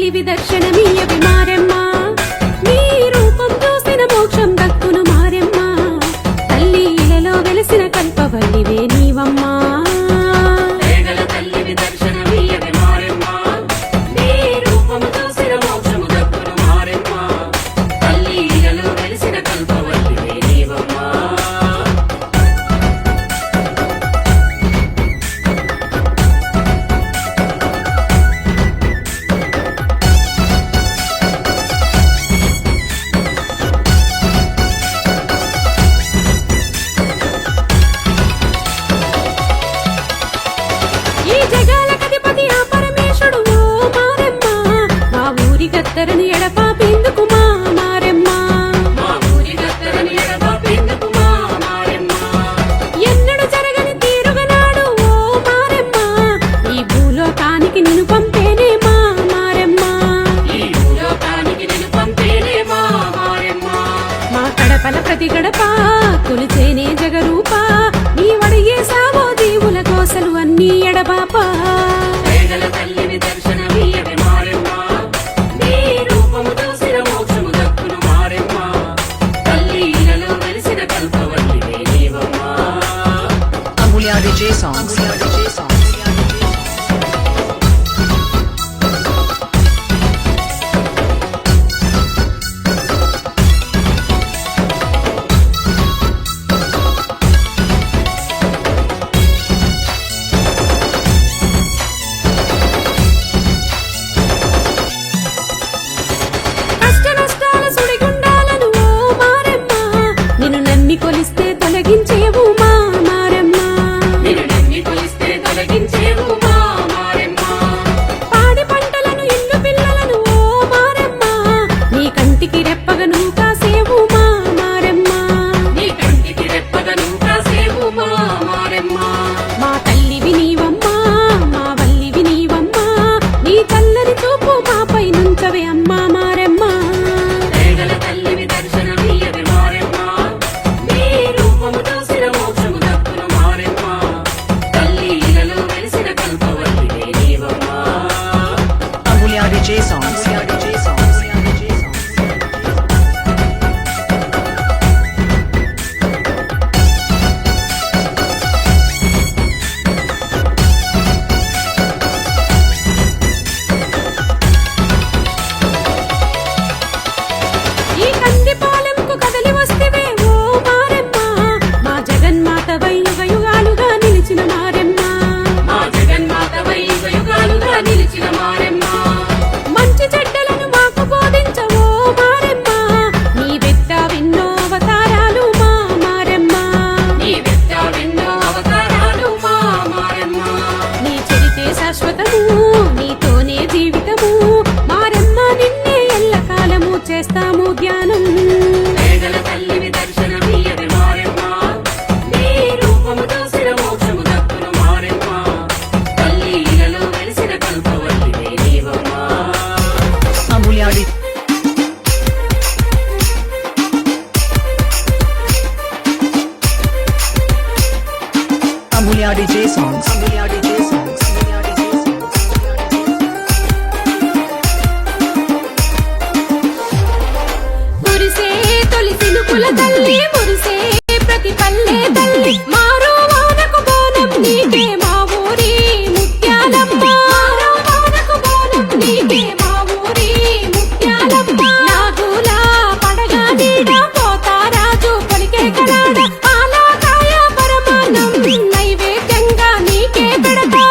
తల్లివి దర్శనమీయవి మారెమ్మ నీ రూపం చూసిన మోక్షం దక్కును మారెమ్మ తల్లి ఇలలో వెలిసిన కల్పవల్లివే నీవమ్మా గత్తరని ఎడపాపేందుకు మా మారెమ్మ ఎన్నడు జరగని తీరుగనాడు ఓ మారెమ్మ ఈ భూలోకానికి నిన్ను పంపేనే మా మారెమ్మ మా కడపల ప్రతి గడప కొలిచేనే జగరూప నీ వడిగే సావో దీవుల కోసలు అన్నీ ఎడబాపా DJ songs. కష్ట నష్టాల సుడిగుండాలను ఓ మారెమ్మ నిన్ను నమ్మి కొలిస్తే తొలగించేవు మా పాడి పంటలను ఇల్లు పిల్లలను ఓ మారెమ్మ నీ కంటికి రెప్పగను కాసేవు మా మారెమ్మ మా తల్లివి నీవమ్మా మా వల్లివి నీవమ్మా నీ చల్లని చూపు మాపై నుంచవే అమ్మా మారెమ్మ DJ songs. ఈ కందిపాలెంకు కదలి వస్తేవే ఓ మారెమ్మ మా జగన్మాతవై యుగ యుగాలుగా నిలిచిన మారెమ్మ మంచి చెడ్డలను మాకు బోధించవో మారెమ్మ నీ బిడ్డ విన్నో అవతారాలు మా మారెమ్మ నీ చరితే శాశ్వతము నీతోనే జీవితము మారెమ్మ నిన్నే ఎల్లకాలము చేస్తాము ధ్యానం Amulya DJ songs. మురిసే తొలి సినుకుల తల్లి మురిసే ప్రతి పల్లె తల్లి మారో వానకు బోనం నీకే మా ఊరి ముత్యాలమ్మ నాగుల పడగా నీడ పోతారాజు పలికే కరాడ ఆలాకాయ పరమాన్నం నైవేద్యంగా నీకే పెడతా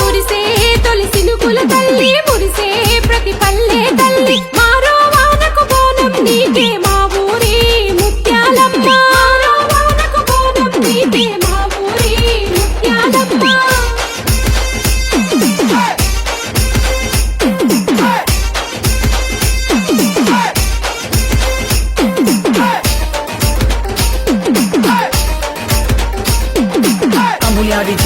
మురిసే తొలి సినుకుల తల్లి మురిసే ప్రతి పల్లె తల్లి మారో వానకు బోనం నీకే మా ఊరి ముత్యాలమ్మ Amulya DJ